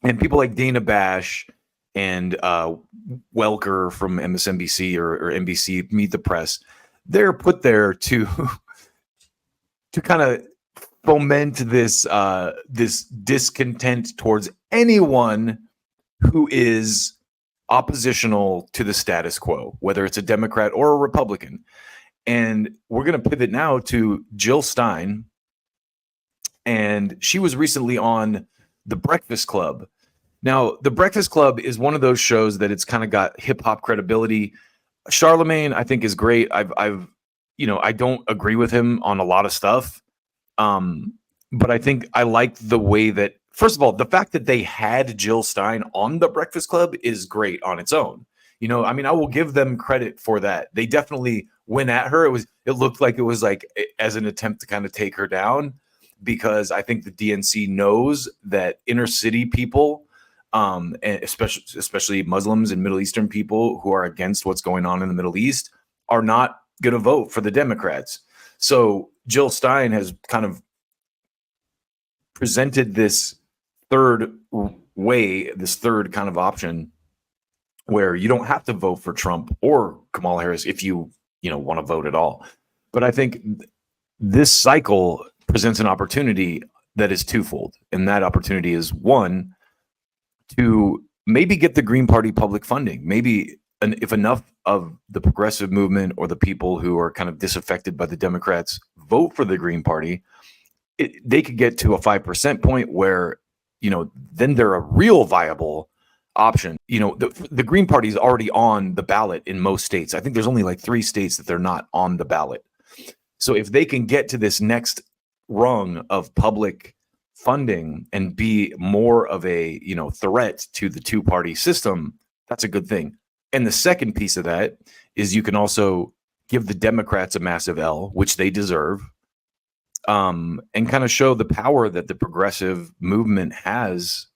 And people like Dana Bash and Welker from MSNBC or NBC, Meet the Press, they're put there to kind of foment this this discontent towards anyone who is oppositional to the status quo, whether it's a Democrat or a Republican. And we're going to pivot now to Jill Stein. And she was recently on The Breakfast Club. Now, The Breakfast Club is one of those shows that it's kind of got hip hop credibility. Charlemagne, I think, is great. I've I don't agree with him on a lot of stuff. But I think I liked the way that, first of all, the fact that they had Jill Stein on The Breakfast Club is great on its own. I mean, I will give them credit for that. They definitely went at her. It looked like it was like as an attempt to kind of take her down, because I think the DNC knows that inner city people, and especially Muslims and Middle Eastern people who are against what's going on in the Middle East, are not going to vote for the Democrats. So Jill Stein has kind of presented this third way, this third kind of option where you don't have to vote for Trump or Kamala Harris if you want to vote at all. But I think this cycle presents an opportunity that is twofold. And that opportunity is, one, to maybe get the Green Party public funding. Maybe if enough of the progressive movement or the people who are kind of disaffected by the Democrats vote for the Green Party, they could get to a 5% point where, then they're a real viable option. The Green Party is already on the ballot in most states. I think there's only like 3 states that they're not on the ballot. So if they can get to this next rung of public funding and be more of a threat to the two-party system, that's a good thing. And the second piece of that is you can also give the Democrats a massive L, which they deserve, and kind of show the power that the progressive movement has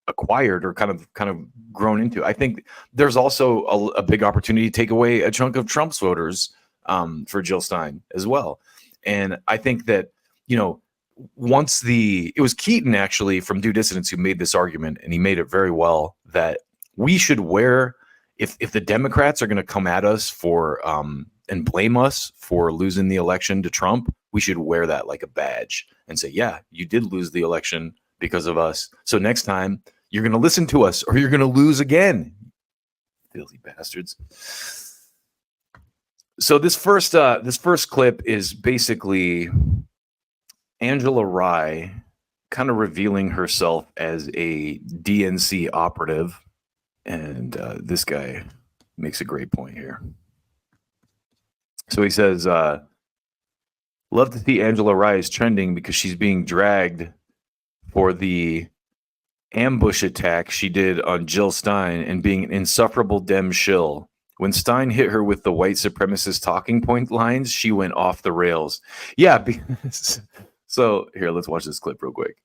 acquired or kind of grown into. I think there's also a big opportunity to take away a chunk of Trump's voters for Jill Stein as well. And I think that once it was Keaton actually from Due Dissidence who made this argument, and he made it very well, that we should wear, if the Democrats are going to come at us for and blame us for losing the election to Trump, we should wear that like a badge and say, yeah, you did lose the election because of us. So next time you're going to listen to us or you're going to lose again. Filthy bastards. So this first clip is basically Angela Rye kind of revealing herself as a DNC operative. And this guy makes a great point here. So he says, love to see Angela Rye is trending because she's being dragged for the ambush attack she did on Jill Stein and being an insufferable Dem shill. When Stein hit her with the white supremacist talking point lines, she went off the rails. Yeah. Because, so here, let's watch this clip real quick.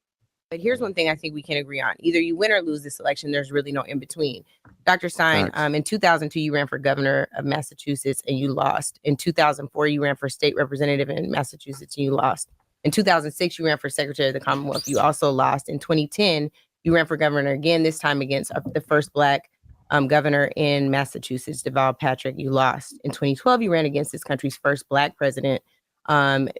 But here's one thing I think we can agree on. Either you win or lose this election. There's really no in between. Dr. Stein, in 2002, you ran for governor of Massachusetts and you lost. In 2004, you ran for state representative in Massachusetts and you lost. In 2006, you ran for secretary of the Commonwealth. You also lost. In 2010, you ran for governor again, this time against the first Black governor in Massachusetts, Deval Patrick. You lost. In 2012, you ran against this country's first Black president and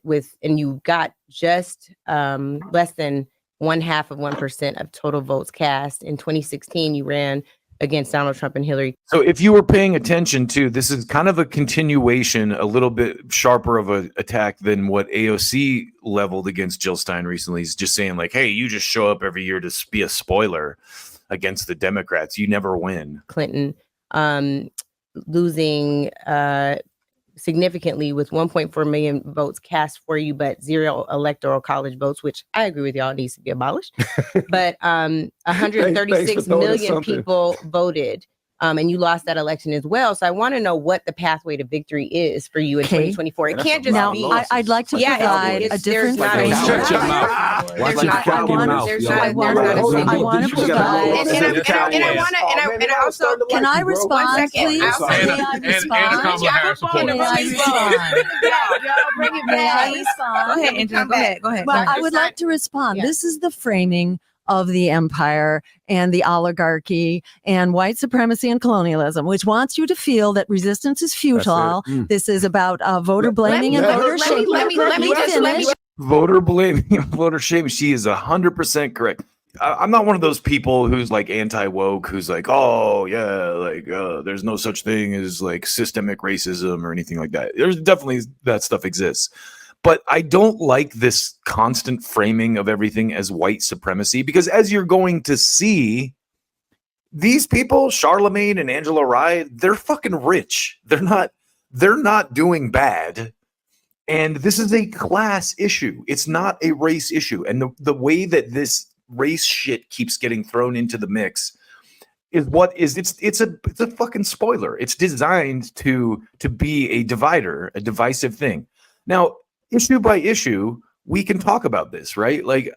you got just less than 0.5% of total votes cast. In 2016, you ran against Donald Trump and Hillary. So if you were paying attention to, this is kind of a continuation, a little bit sharper of an attack than what AOC leveled against Jill Stein recently. He's just saying like, hey, you just show up every year to be a spoiler against the Democrats. You never win. Clinton losing significantly with 1.4 million votes cast for you, but 0 electoral college votes, which I agree with y'all needs to be abolished. But 136 million people voted. And you lost that election as well. So I want to know what the pathway to victory is for you in 2024. It can't just be. I'd like to provide a different framework. Shut your mouth. There's not. I want to provide. And I also. Can I respond, please? May I respond? May I respond? Go ahead, Angela. Go ahead. Well, I would like to respond. This is the framing of the empire and the oligarchy and white supremacy and colonialism, which wants you to feel that resistance is futile. This is about voter blaming and voter shaming. Let me just Voter blaming and voter shaming. She is 100% correct. I'm not one of those people who's like anti-woke, who's like, oh yeah, like there's no such thing as like systemic racism or anything like that. There's definitely that stuff exists. But I don't like this constant framing of everything as white supremacy, because as you're going to see, these people, Charlemagne and Angela Rye, they're fucking rich. They're not doing bad. And this is a class issue. It's not a race issue. And the way that this race shit keeps getting thrown into the mix it's a fucking spoiler. It's designed to be a divider, a divisive thing. Now, issue by issue, we can talk about this, right? Like,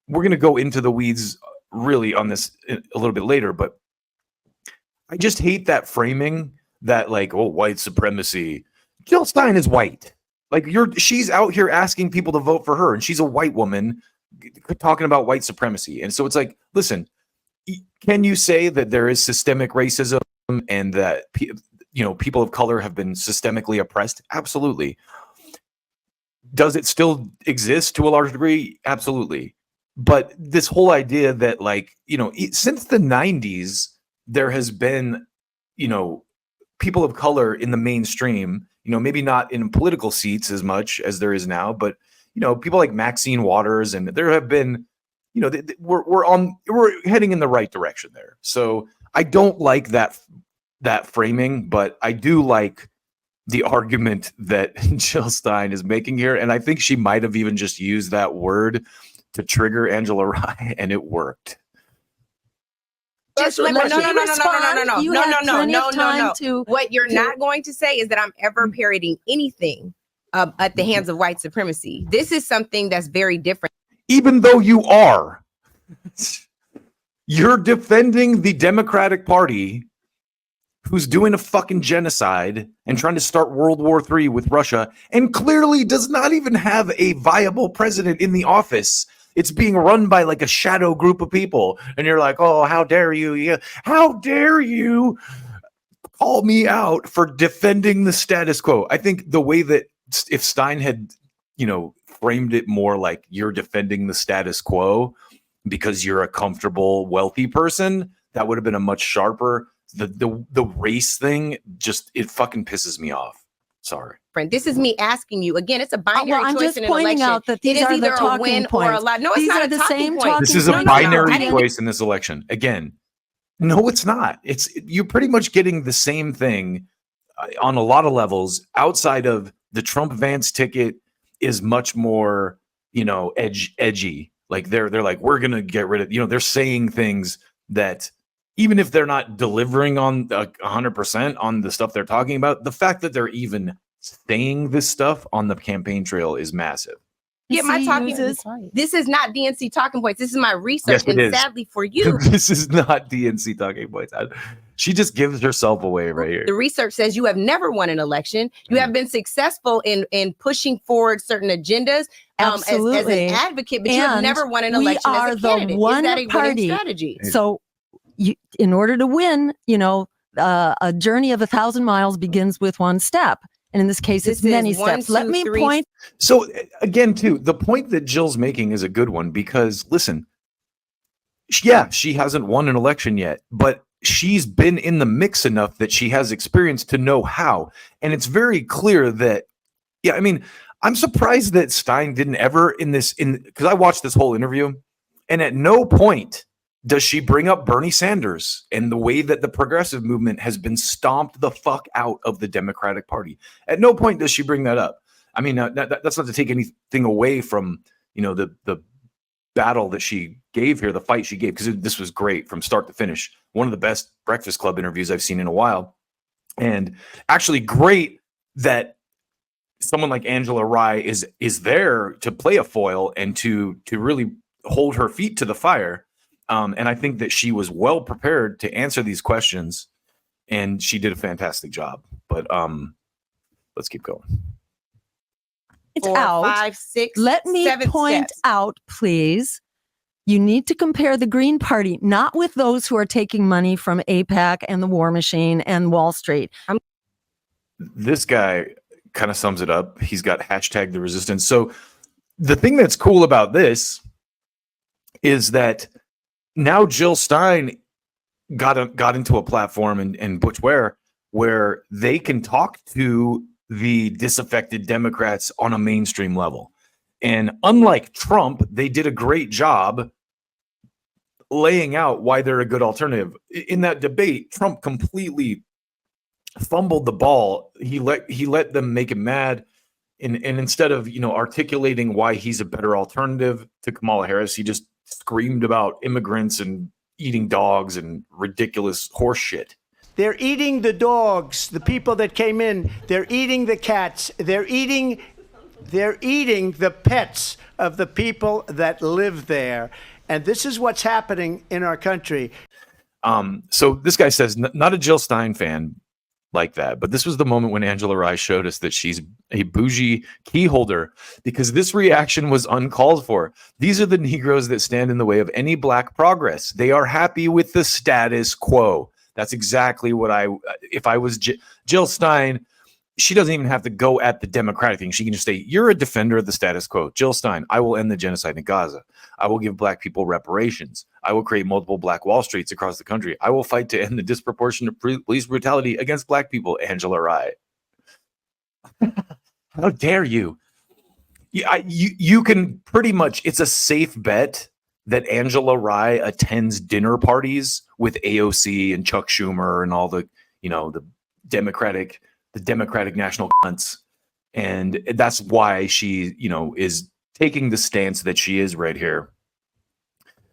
we're going to go into the weeds really on this a little bit later, but I just hate that framing that, like, oh, white supremacy. Jill Stein is white. Like, she's out here asking people to vote for her, and she's a white woman talking about white supremacy. And so it's like, listen, can you say that there is systemic racism and that people of color have been systemically oppressed? Absolutely. Does it still exist to a large degree? Absolutely. But this whole idea that, like, since the 90s, there has been, people of color in the mainstream, maybe not in political seats as much as there is now, but, people like Maxine Waters, and there have been, we're heading in the right direction there. So I don't like that framing, but I do like the argument that Jill Stein is making here. And I think she might have even just used that word to trigger Angela Rye, and it worked. Just no. What you're not going to say is that I'm ever parroting anything at the hands of white supremacy. This is something that's very different. Even though you are, you're defending the Democratic Party, who's doing a fucking genocide and trying to start World War III with Russia, and clearly does not even have a viable president in the office. It's being run by like a shadow group of people. And you're like, oh, how dare you? Yeah, how dare you call me out for defending the status quo? I think the way that if Stein had, framed it more like you're defending the status quo because you're a comfortable, wealthy person, that would have been a much sharper. The race thing, it fucking pisses me off. Sorry. This is me asking you again. It's a binary I'm choice just in an pointing election. out that these are the talking points. No, it's these not are a the talking same point. talking This is a points. binary choice in this election. Again, no, it's not. You're pretty much getting the same thing on a lot of levels. Outside of the Trump-Vance ticket is much more, edgy. Like they're like, we're gonna get rid of. They're saying things that, even if they're not delivering on 100% on the stuff they're talking about, the fact that they're even saying this stuff on the campaign trail is massive. My talking. This is not DNC talking points. This is my research, yes, and sadly for you, this is not DNC talking points. She just gives herself away right here. The research says you have never won an election. You have been successful in pushing forward certain agendas as an advocate, but you have never won an election as a candidate. Is that a winning strategy? So, in order to win, a journey of 1,000 miles begins with one step. And in this case, it's many steps. Let me point. So again, too, the point that Jill's making is a good one, because listen, she hasn't won an election yet, but she's been in the mix enough that she has experience to know how. And it's very clear that, I'm surprised that Stein didn't ever because I watched this whole interview, and at no point does she bring up Bernie Sanders and the way that the progressive movement has been stomped the fuck out of the Democratic Party. At no point does she bring that up. I mean, that's not to take anything away from, the battle that she gave here, the fight she gave, because this was great from start to finish. One of the best Breakfast Club interviews I've seen in a while. And actually great that someone like Angela Rye is there to play a foil and to really hold her feet to the fire. And I think that she was well prepared to answer these questions, and she did a fantastic job. But let's keep going. It's 4, out. 5, 6. Let me 7 point steps. out, please, You need to compare the Green Party, not with those who are taking money from AIPAC and the War Machine and Wall Street. This guy kind of sums it up. He's got hashtag the resistance. So the thing that's cool about this is that now Jill Stein got into a platform and Butch Ware where they can talk to the disaffected Democrats on a mainstream level. And unlike Trump, they did a great job laying out why they're a good alternative. In that debate, Trump completely fumbled the ball. He let them make him mad. And instead of, articulating why he's a better alternative to Kamala Harris, he just screamed about immigrants and eating dogs and ridiculous horse shit. They're eating the dogs, the people that came in. They're eating the cats. They're eating the pets of the people that live there. And this is what's happening in our country. So this guy says, not a Jill Stein fan like that, but this was the moment when Angela Rye showed us that she's a bougie key holder, because this reaction was uncalled for. These are the Negroes that stand in the way of any black progress. They are happy with the status quo. That's exactly what if I was Jill Stein, she doesn't even have to go at the Democratic thing. She can just say, you're a defender of the status quo. Jill Stein, I will end the genocide in Gaza. I will give black people reparations. I will create multiple black Wall Streets across the country. I will fight to end the disproportionate police brutality against black people. Angela Rye. How dare you? You can pretty much, it's a safe bet that Angela Rye attends dinner parties with AOC and Chuck Schumer and all the, the Democratic national cunts. And that's why she, is taking the stance that she is right here.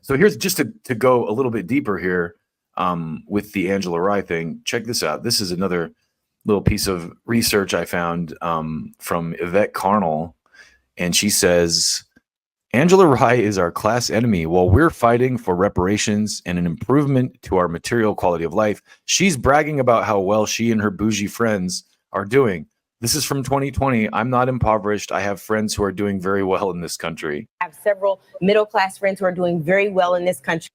So here's just to go a little bit deeper here with the Angela Rye thing. Check this out. This is another little piece of research I found from Yvette Carnell. And she says, Angela Rye is our class enemy. While we're fighting for reparations and an improvement to our material quality of life, she's bragging about how well she and her bougie friends are doing. This is from 2020. I'm not impoverished. I have friends who are doing very well in this country. I have several middle-class friends who are doing very well in this country.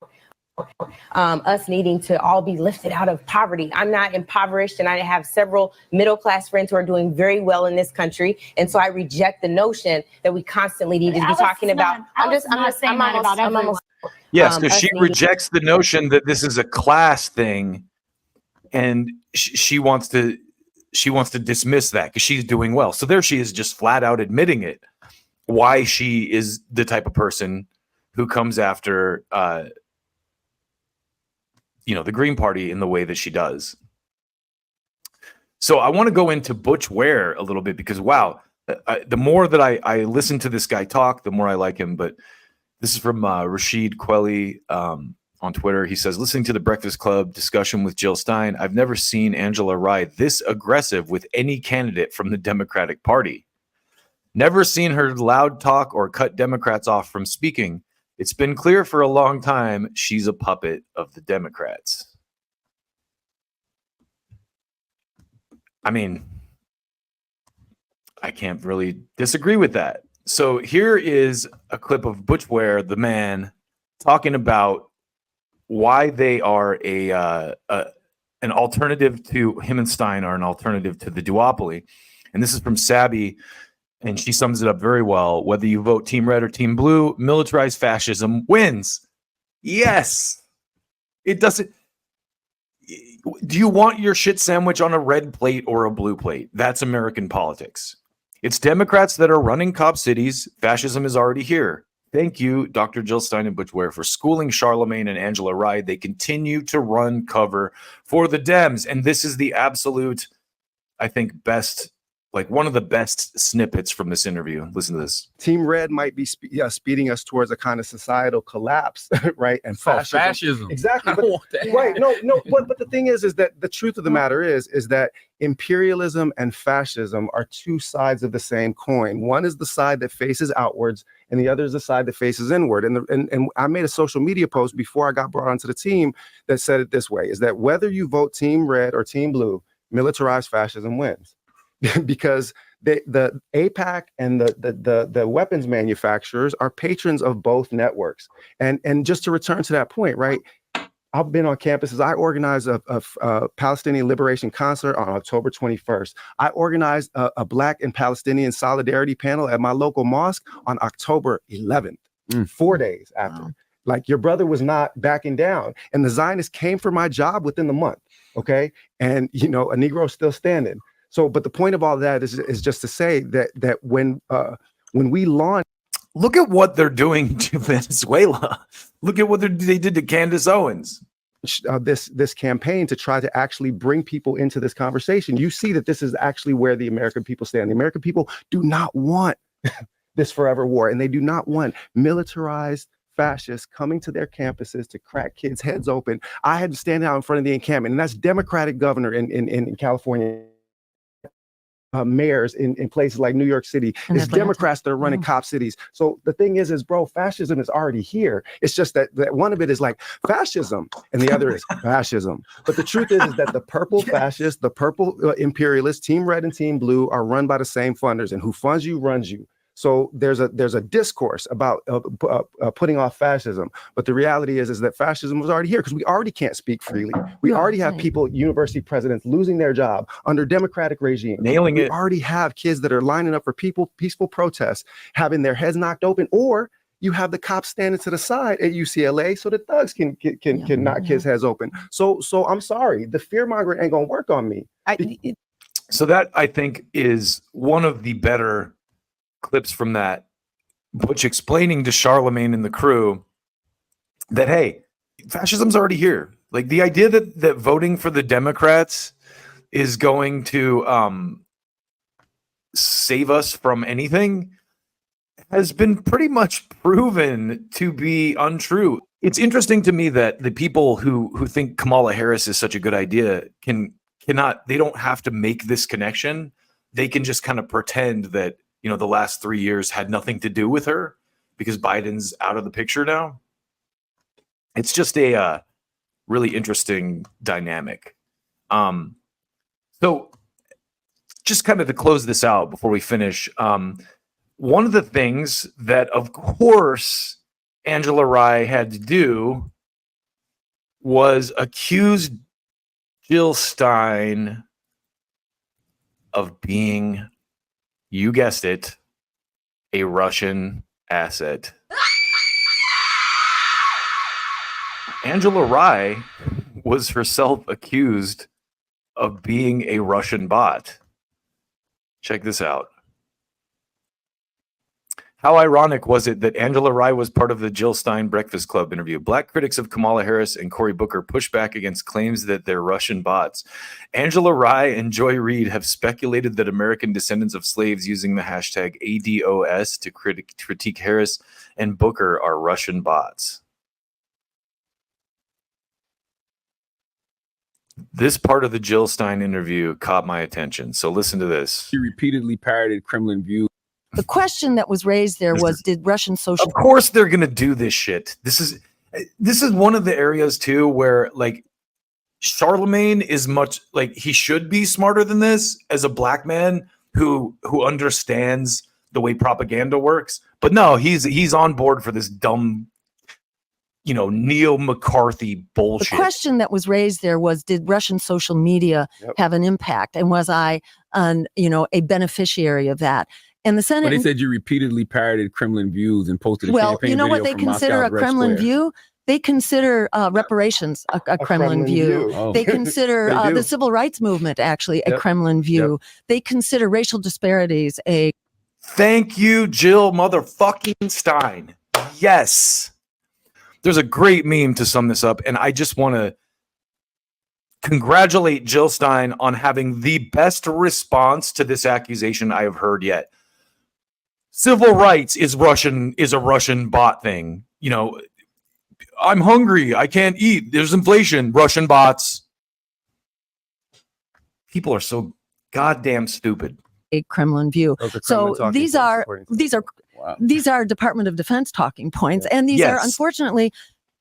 Us needing to all be lifted out of poverty. I'm not impoverished, and I have several middle-class friends who are doing very well in this country. And so I reject the notion that we constantly need to be talking about. Yes, because she rejects the notion that this is a class thing, and she wants to dismiss that because she's doing well. So there she is, just flat out admitting it. Why she is the type of person who comes after the Green Party in the way that she does. So I want to go into Butch Ware a little bit because, wow, the more that I listen to this guy talk, the more I like him. But this is from Rashid Quelly on Twitter. He says, listening to the Breakfast Club discussion with Jill Stein, I've never seen Angela Rye this aggressive with any candidate from the Democratic Party. Never seen her loud talk or cut Democrats off from speaking. It's been clear for a long time she's a puppet of the Democrats. I mean, I can't really disagree with that. So here is a clip of Butch Ware, the man, talking about why they are an alternative to him and Stein are an alternative to the duopoly. And this is from Sabby. And she sums it up very well. Whether you vote Team Red or Team Blue, militarized fascism wins. Yes. It doesn't. Do you want your shit sandwich on a red plate or a blue plate? That's American politics. It's Democrats that are running cop cities. Fascism is already here. Thank you, Dr. Jill Stein and Butch Ware, for schooling Charlemagne and Angela Rye. They continue to run cover for the Dems. And this is the absolute, I think, best, like one of the best snippets from this interview. Listen to this. Team Red might be speeding us towards a kind of societal collapse, right? And fascism. Exactly. But, right. No. But the thing is that the truth of the matter is that imperialism and fascism are two sides of the same coin. One is the side that faces outwards, and the other is the side that faces inward. And I made a social media post before I got brought onto the team that said it this way: is that whether you vote Team Red or Team Blue, militarized fascism wins. Because the AIPAC and the weapons manufacturers are patrons of both networks. And just to return to that point, right? I've been on campuses. I organized a Palestinian liberation concert on October 21st. I organized a Black and Palestinian solidarity panel at my local mosque on October 11th, 4 days after. Wow. Like, your brother was not backing down. And the Zionists came for my job within the month, okay? And, you know, a Negro is still standing. So, but the point of all that is just to say that when we launched. Look at what they're doing to Venezuela. Look at what they did to Candace Owens. This campaign to try to actually bring people into this conversation. You see that this is actually where the American people stand. The American people do not want this forever war, and they do not want militarized fascists coming to their campuses to crack kids' heads open. I had to stand out in front of the encampment, and that's Democratic governor in California. Mayors in places like New York City. It's Democrats that are running cop cities. So the thing is bro, fascism is already here. It's just that one of it is like fascism and the other is fascism. But the truth is that the purple fascists, the purple imperialists, Team Red and Team Blue are run by the same funders, and who funds you runs you. So there's a discourse about putting off fascism, but the reality is that fascism was already here because we already can't speak freely. We already have people, university presidents, losing their job under democratic regime. Nailing it. We already have kids that are lining up for peaceful protests, having their heads knocked open, or you have the cops standing to the side at UCLA so the thugs can knock kids' heads open. So I'm sorry, the fear mongering ain't gonna work on me. So that, I think, is one of the better clips from that, Butch explaining to Charlemagne and the crew that, hey, fascism's already here. Like, the idea that voting for the Democrats is going to save us from anything has been pretty much proven to be untrue. It's interesting to me that the people who think Kamala Harris is such a good idea they don't have to make this connection. They can just kind of pretend that, you know, the last 3 years had nothing to do with her because Biden's out of the picture now. It's just a really interesting dynamic. So just kind of to close this out before we finish, one of the things that, of course, Angela Rye had to do was accuse Jill Stein of being, you guessed it, a Russian asset. Angela Rye was herself accused of being a Russian bot. Check this out. How ironic was it that Angela Rye was part of the Jill Stein Breakfast Club interview? Black critics of Kamala Harris and Cory Booker push back against claims that they're Russian bots. Angela Rye and Joy Reid have speculated that American descendants of slaves using the hashtag ADOS to critique Harris and Booker are Russian bots. This part of the Jill Stein interview caught my attention, so listen to this. She repeatedly parroted Kremlin views. The question that was raised there was, did Russian social... Of course they're going to do this shit. This is one of the areas, too, where, like, Charlemagne is much... Like, he should be smarter than this as a black man who understands the way propaganda works. But no, he's on board for this dumb, you know, neo-McCarthy bullshit. The question that was raised there was, did Russian social media have an impact? And was I, a beneficiary of that? And the Senate... But they said you repeatedly parroted Kremlin views and posted a campaign video. You know what they consider a Kremlin view? They consider reparations a Kremlin view. Oh. They consider the civil rights movement actually a Kremlin view. They consider racial disparities a... Thank you, Jill motherfucking Stein. Yes. There's a great meme to sum this up, and I just want to congratulate Jill Stein on having the best response to this accusation I have heard yet. Civil rights is a Russian bot thing. You know, I'm hungry. I can't eat. There's inflation. Russian bots. People are so goddamn stupid. A Kremlin view. So these are Department of Defense talking points, and these are unfortunately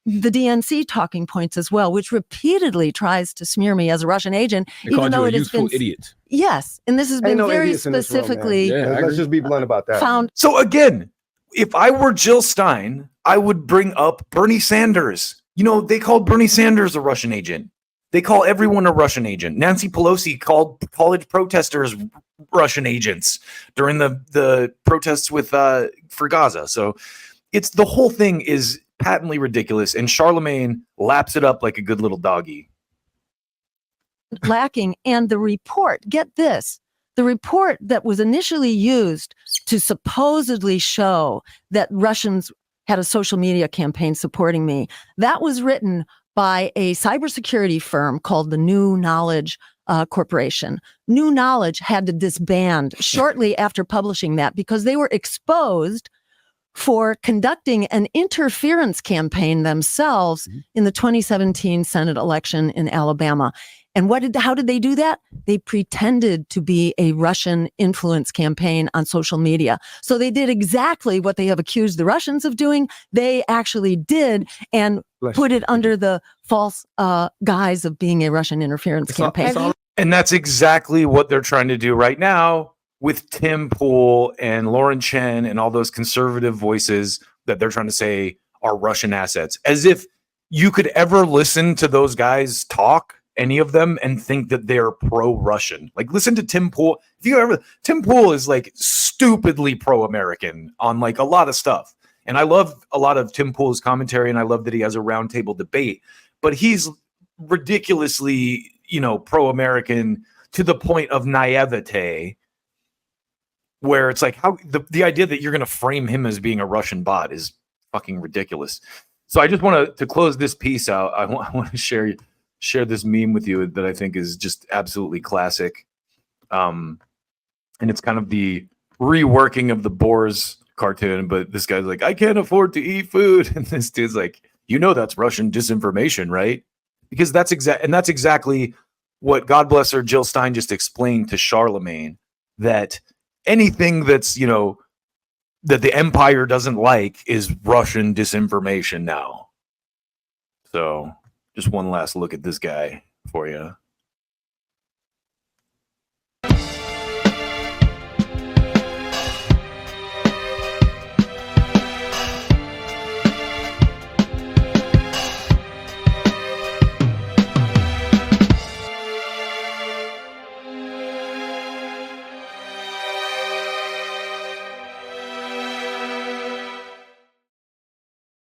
the DNC talking points as well, which repeatedly tries to smear me as a Russian agent, even though it has been idiot. Yes, and this has been very idiots in this room, man. specifically Let's just be blunt about that. found. So again, if I were Jill Stein, I would bring up Bernie Sanders. You know, they called Bernie Sanders a Russian agent. They call everyone a Russian agent. Nancy Pelosi called college protesters Russian agents during the protests for Gaza. So it's the whole thing is patently ridiculous, and Charlemagne laps it up like a good little doggy. Lacking. And the report, get this, the report that was initially used to supposedly show that Russians had a social media campaign supporting me, that was written by a cybersecurity firm called the New Knowledge Corporation. New Knowledge had to disband shortly after publishing that because they were exposed for conducting an interference campaign themselves in the 2017 Senate election in Alabama. And how did they do that? They pretended to be a Russian influence campaign on social media. So they did exactly what they have accused the Russians of doing. They actually did, and put it under the false guise of being a Russian interference campaign. And that's exactly what they're trying to do right now with Tim Pool and Lauren Chen and all those conservative voices that they're trying to say are Russian assets. As if you could ever listen to those guys talk, any of them, and think that they're pro-Russian. Like, listen to Tim Pool. Tim Pool is like stupidly pro-American on like a lot of stuff. And I love a lot of Tim Pool's commentary, and I love that he has a roundtable debate, but he's ridiculously, pro-American to the point of naivete, where it's like, how the idea that you're going to frame him as being a Russian bot is fucking ridiculous. So I just want to close this piece out. I want to share this meme with you that I think is just absolutely classic. And it's kind of the reworking of the Boars cartoon, but this guy's like, I can't afford to eat food. And this dude's like, that's Russian disinformation, right? Because that's exactly what, God bless her, Jill Stein just explained to Charlemagne, that anything that's, that the empire doesn't like is Russian disinformation now. So just one last look at this guy for you.